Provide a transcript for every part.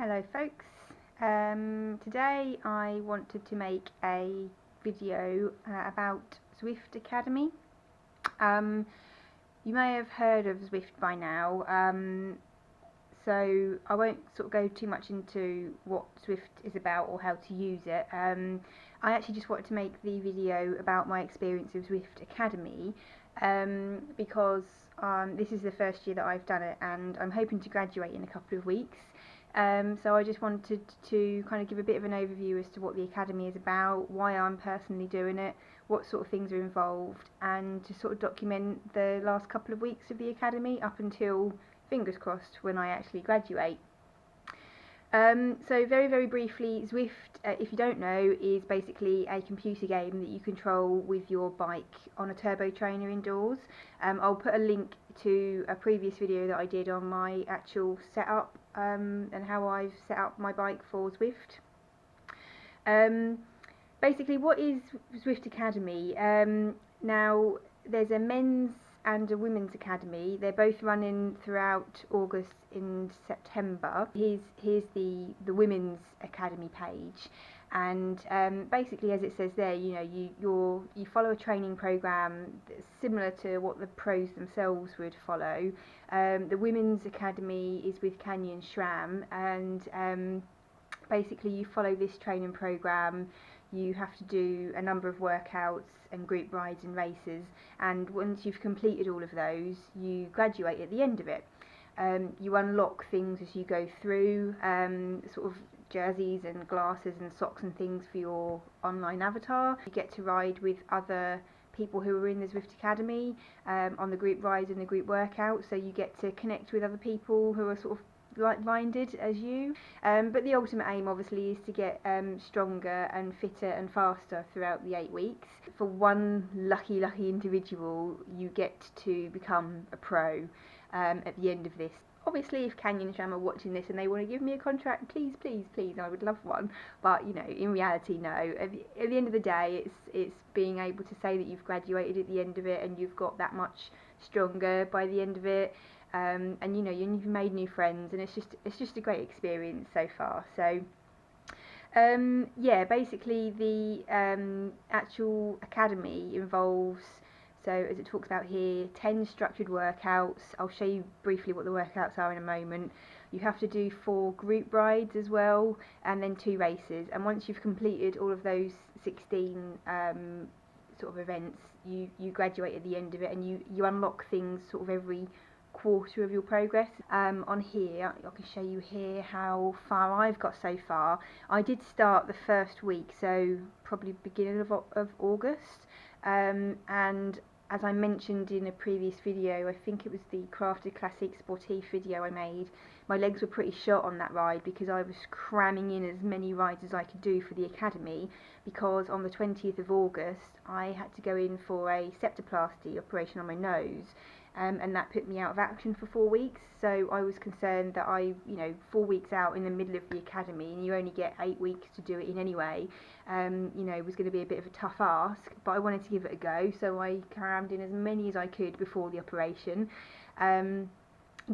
Hello folks, today I wanted to make a video about Zwift Academy. You may have heard of Zwift by now, so I won't sort of go too much into what Zwift is about or how to use it. I actually just wanted to make the video about my experience of Zwift Academy because this is the first year that I've done it and I'm hoping to graduate in a couple of weeks. So I just wanted to kind of give a bit of an overview as to what the Academy is about, why I'm personally doing it, what sort of things are involved, and to sort of document the last couple of weeks of the Academy up until, fingers crossed, when I actually graduate. So very briefly, Zwift, if you don't know, is basically a computer game that you control with your bike on a turbo trainer indoors. I'll put a link to a previous video that I did on my actual setup and how I've set up my bike for Zwift. Basically, what is Zwift Academy? Now, there's a men's and a women's academy. They're both running throughout August and September. Here's the women's academy page, and basically, as it says there, you know, you follow a training program that's similar to what the pros themselves would follow. The women's academy is with Canyon SRAM, and basically you follow this training program. You have to do a number of workouts and group rides and races, and once you've completed all of those, you graduate at the end of it. You unlock things as you go through, sort of jerseys and glasses and socks and things for your online avatar. You get to ride with other people who are in the Zwift Academy on the group rides and the group workouts, so you get to connect with other people who are sort of like-minded as you, but the ultimate aim obviously is to get stronger and fitter and faster throughout the 8 weeks. For one lucky individual, you get to become a pro at the end of this. Obviously, if Canyon SRAM are watching this and they want to give me a contract, please, I would love one. But you know, in reality, no. At the end of the day, it's being able to say that you've graduated at the end of it and you've got that much stronger by the end of it. And you know, you've made new friends, and it's just a great experience so far. So yeah, basically the actual academy involves, so as it talks about here, 10 structured workouts. I'll show you briefly what the workouts are in a moment. You have to do 4 group rides as well, and then 2 races. And once you've completed all of those 16 sort of events, you graduate at the end of it, and you unlock things sort of every quarter of your progress. On here, I can show you here how far I've got so far. I did start the first week, so probably beginning of August, and as I mentioned in a previous video, I think it was the Crafted Classic Sportif video I made, my legs were pretty shot on that ride because I was cramming in as many rides as I could do for the academy, because on the 20th of August I had to go in for a septoplasty operation on my nose, and that put me out of action for 4 weeks. So I was concerned that 4 weeks out in the middle of the academy, and you only get 8 weeks to do it in anyway, you know, it was going to be a bit of a tough ask, but I wanted to give it a go, so I crammed in as many as I could before the operation.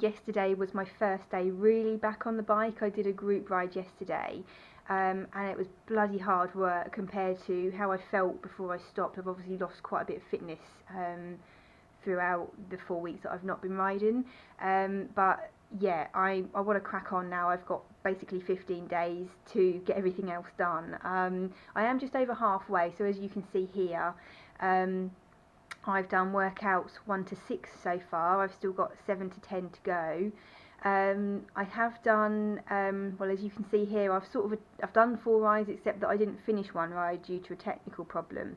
Yesterday was my first day really back on the bike. I did a group ride yesterday, and it was bloody hard work compared to how I felt before I stopped. I've obviously lost quite a bit of fitness throughout the 4 weeks that I've not been riding, but yeah, I want to crack on now. I've got basically 15 days to get everything else done. I am just over halfway, so as you can see here, I've done workouts 1 to 6 so far. I've still got 7 to 10 to go. I have done, well, as you can see here, I've done 4 rides, except that I didn't finish one ride due to a technical problem.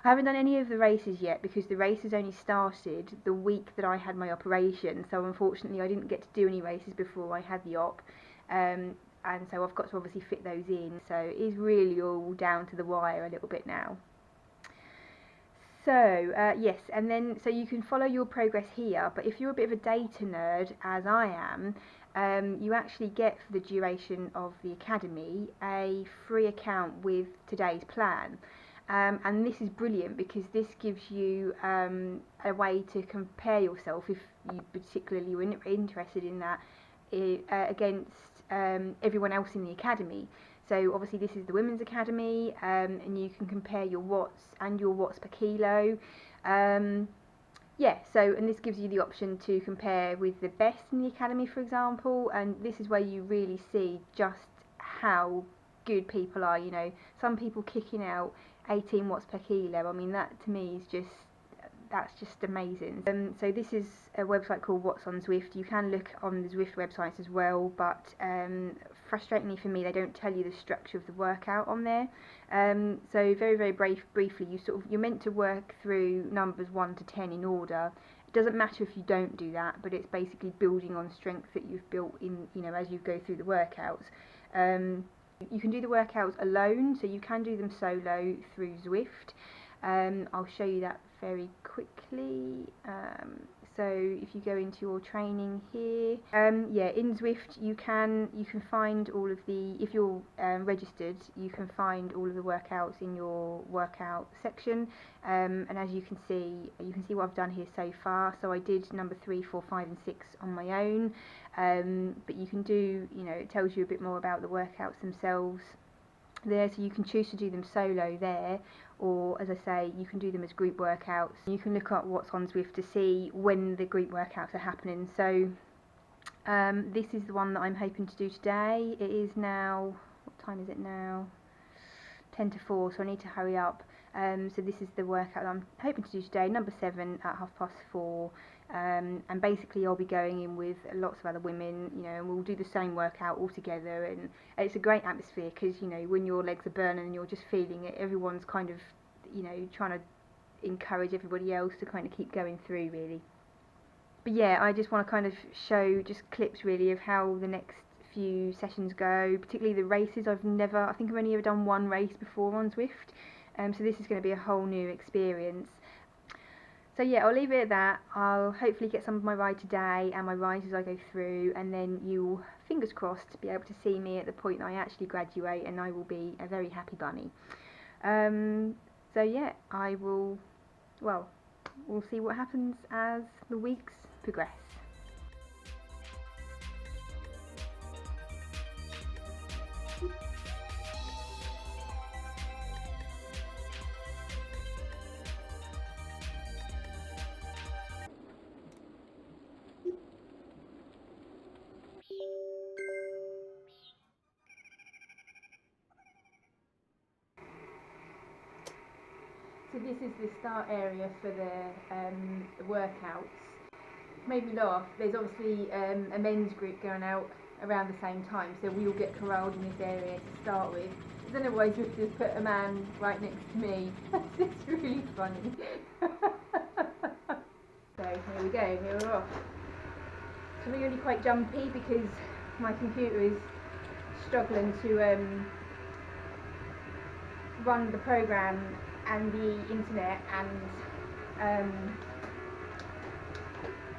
I haven't done any of the races yet because the races only started the week that I had my operation, so unfortunately I didn't get to do any races before I had the op, and so I've got to obviously fit those in, so it is really all down to the wire a little bit now. So yes, and then so you can follow your progress here, but if you're a bit of a data nerd, as I am, you actually get, for the duration of the academy, a free account with today's plan. And this is brilliant because this gives you a way to compare yourself, if you particularly were interested in that, against everyone else in the academy. So obviously this is the women's academy, and you can compare your watts and your watts per kilo. Yeah, so, and this gives you the option to compare with the best in the academy, for example, and this is where you really see just how good people are. You know, some people kicking out 18 watts per kilo. I mean, that to me is just, that's just amazing. So this is a website called What's on Zwift. You can look on the Zwift websites as well, but frustratingly for me, they don't tell you the structure of the workout on there. So very briefly, you're meant to work through numbers 1 to 10 in order. It doesn't matter if you don't do that, but it's basically building on strength that you've built in, you know, as you go through the workouts. You can do the workouts alone, so you can do them solo through Zwift. I'll show you that very quickly. So if you go into your training here, yeah, in Zwift you can find all of the, if you're registered, you can find all of the workouts in your workout section, and as you can see what I've done here so far. So I did number 3, 4, 5 and 6 on my own, but you can do, you know, it tells you a bit more about the workouts themselves there, so you can choose to do them solo there, or as I say, you can do them as group workouts. You can look up What's on Zwift to see when the group workouts are happening. So this is the one that I'm hoping to do today. It is now, what time is it now? 10 to 4, so I need to hurry up. So this is the workout that I'm hoping to do today, number 7 at 4:30. And basically I'll be going in with lots of other women, you know, and we'll do the same workout all together, and it's a great atmosphere because, you know, when your legs are burning and you're just feeling it, everyone's kind of, you know, trying to encourage everybody else to kind of keep going through, really. But yeah, I just want to kind of show just clips really of how the next few sessions go, particularly the races. I think I've only ever done one race before on Zwift, so this is going to be a whole new experience. So yeah, I'll leave it at that. I'll hopefully get some of my ride today and my rides as I go through, and then you'll, fingers crossed, be able to see me at the point that I actually graduate, and I will be a very happy bunny. So yeah, we'll see what happens as the weeks progress. So this is the start area for the workouts. Made me laugh. There's obviously a men's group going out around the same time, so we all get corralled in this area to start with. I don't know why Zwift just put a man right next to me. It's really funny. So here we go, here we're off. So we're really quite jumpy because my computer is struggling to run the program and the internet and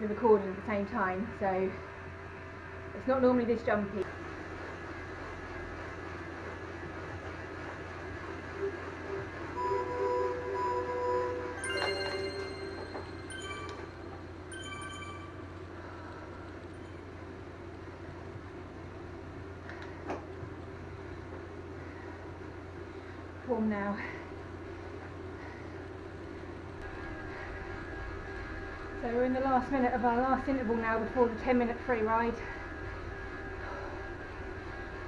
the recording at the same time, so it's not normally this jumpy. Warm now. So we're in the last minute of our last interval now before the 10-minute free ride.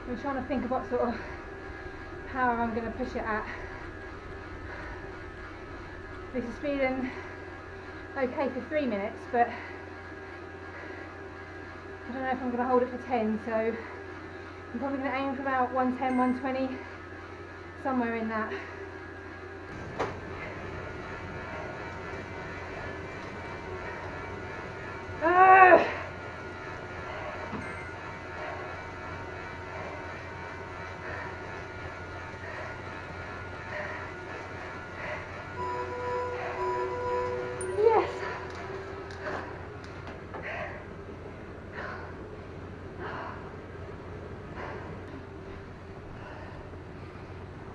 I'm trying to think of what sort of power I'm going to push it at. This is feeling okay for 3 minutes, but I don't know if I'm going to hold it for 10, so I'm probably going to aim for about 110, 120, somewhere in that.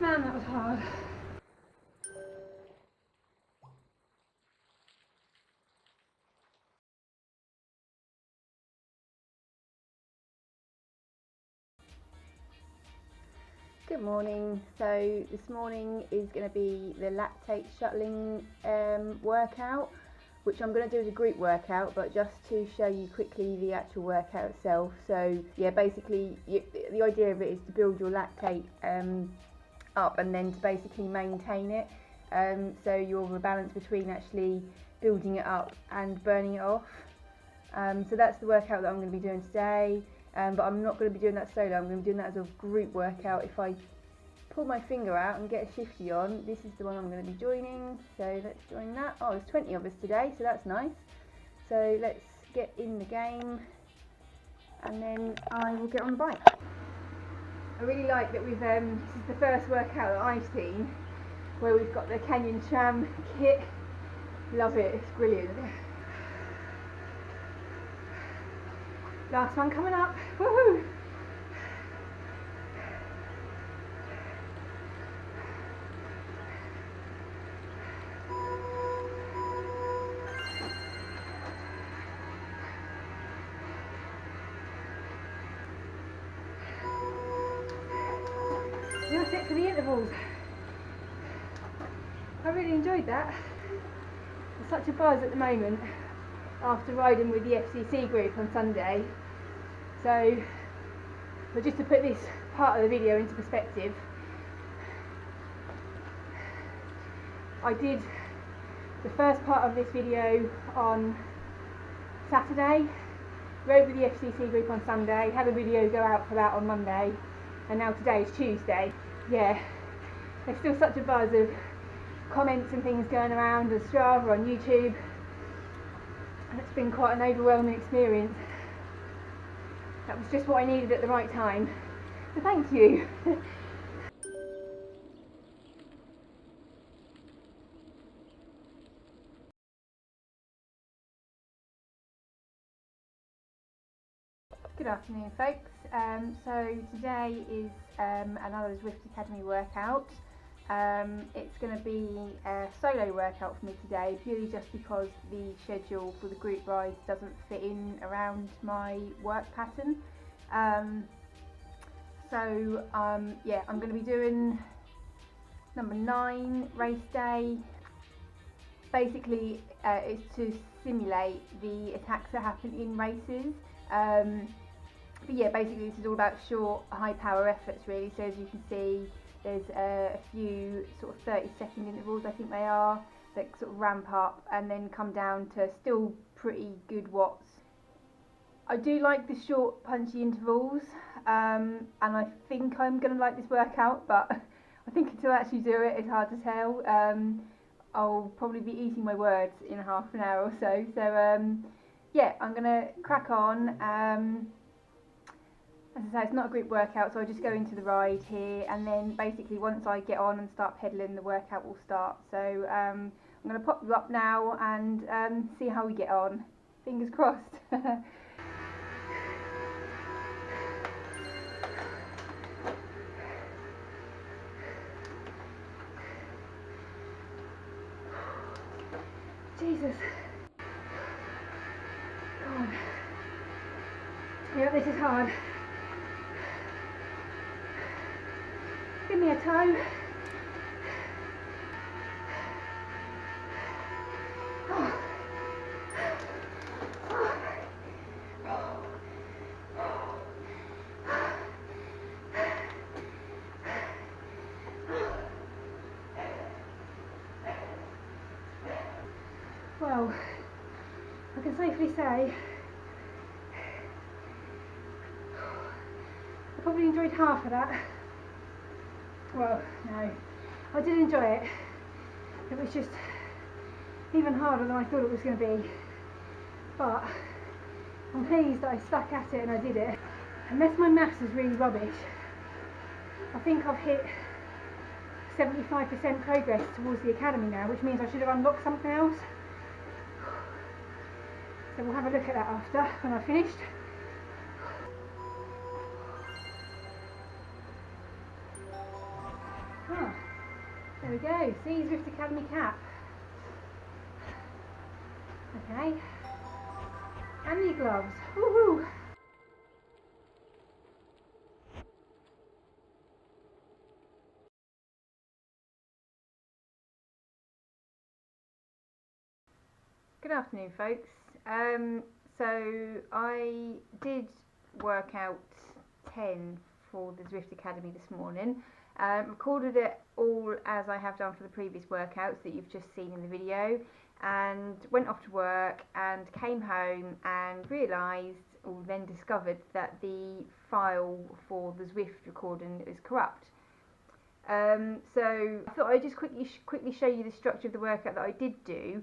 Man, that was hard. Good morning. So this morning is going to be the lactate shuttling workout, which I'm going to do as a group workout, but just to show you quickly the actual workout itself. So yeah, basically the idea of it is to build your lactate up and then to basically maintain it. So you're a balance between actually building it up and burning it off. So that's the workout that I'm going to be doing today. But I'm not going to be doing that solo, I'm going to be doing that as a group workout. If I pull my finger out and get a shifty on, this is the one I'm going to be joining. So let's join that. Oh, there's 20 of us today, so that's nice. So let's get in the game and then I will get on the bike. I really like that we've, this is the first workout that I've seen where we've got the Canyon SRAM kit. Love it, it's brilliant. Last one coming up, woohoo! That's it for the intervals. I really enjoyed that. There's such a buzz at the moment after riding with the FCC group on Sunday. So, but just to put this part of the video into perspective, I did the first part of this video on Saturday, rode with the FCC group on Sunday, had a video go out for that on Monday, and now today is Tuesday. Yeah, there's still such a buzz of comments and things going around on Strava, on YouTube, and it's been quite an overwhelming experience. That was just what I needed at the right time, so thank you. Good afternoon, folks. So today is another Zwift Academy workout. It's going to be a solo workout for me today, purely just because the schedule for the group rides doesn't fit in around my work pattern. Yeah, I'm going to be doing number 9, race day. Basically, it's to simulate the attacks that happen in races. But yeah, basically this is all about short, high power efforts really. So as you can see, there's a few sort of 30-second intervals, I think they are, that sort of ramp up and then come down to still pretty good watts. I do like the short, punchy intervals, and I think I'm going to like this workout, but I think until I actually do it, it's hard to tell. I'll probably be eating my words in half an hour or so. So yeah, I'm going to crack on. As I say, it's not a group workout, so I'll just go into the ride here, and then basically once I get on and start pedaling, the workout will start. So I'm going to pop you up now and see how we get on. Fingers crossed. Jesus. God. Yeah, this is hard. Give me a toe. Oh. Well, I can safely say I probably enjoyed half of that. Well, no, I did enjoy it. It was just even harder than I thought it was going to be. But I'm pleased that I stuck at it and I did it. Unless my maths is really rubbish, I think I've hit 75% progress towards the academy now, which means I should have unlocked something else. So we'll have a look at that after, when I've finished. Oh, there we go, see, Zwift Academy cap. Okay, and the gloves, woohoo! Good afternoon, folks. So I did workout 10 for the Zwift Academy this morning. Recorded it all as I have done for the previous workouts that you've just seen in the video, and went off to work and came home and realised, or then discovered, that the file for the Zwift recording is corrupt. So I thought I'd just quickly show you the structure of the workout that I did do.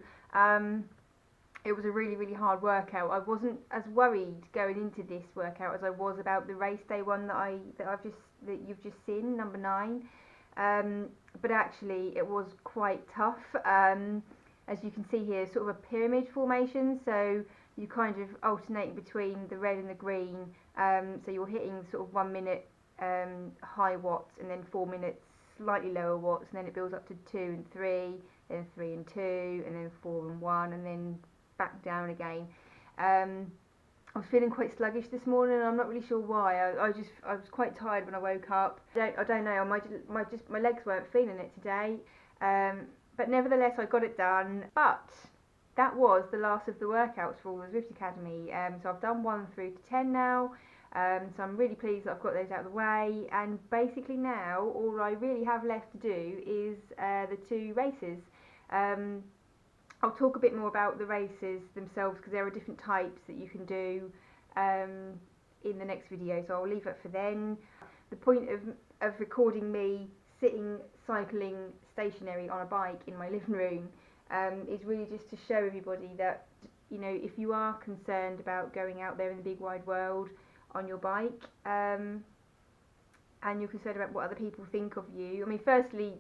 It was a really hard workout. I wasn't as worried going into this workout as I was about the race day one that you've just seen, number 9. But actually it was quite tough. As you can see here, sort of a pyramid formation, so you kind of alternate between the red and the green. So you're hitting sort of 1 minute high watts, and then 4 minutes slightly lower watts, and then it builds up to 2 and 3, then 3 and 2, and then 4 and 1, and then back down again. I was feeling quite sluggish this morning, and I'm not really sure why. I was quite tired when I woke up. I don't know. My legs weren't feeling it today. But nevertheless, I got it done. But that was the last of the workouts for all the Zwift Academy. So I've done 1 through to 10 now. So I'm really pleased that I've got those out of the way. And basically now, all I really have left to do is the 2 races. I'll talk a bit more about the races themselves, because there are different types that you can do in the next video, so I'll leave it for then. The point of recording me sitting cycling stationary on a bike in my living room is really just to show everybody that, you know, if you are concerned about going out there in the big wide world on your bike, and you're concerned about what other people think of you, I mean, firstly,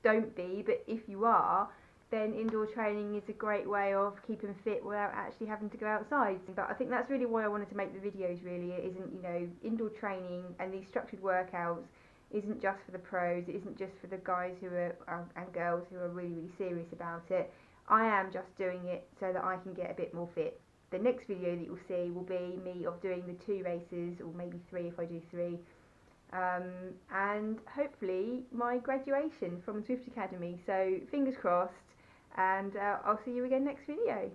don't be, but if you are, then indoor training is a great way of keeping fit without actually having to go outside. But I think that's really why I wanted to make the videos, really. It isn't, you know, indoor training and these structured workouts isn't just for the pros, it isn't just for the guys who are and girls who are really serious about it. I am just doing it so that I can get a bit more fit. The next video that you'll see will be me of doing the 2 races, or maybe 3 if I do 3. And hopefully my graduation from Zwift Academy. So fingers crossed. And I'll see you again next video.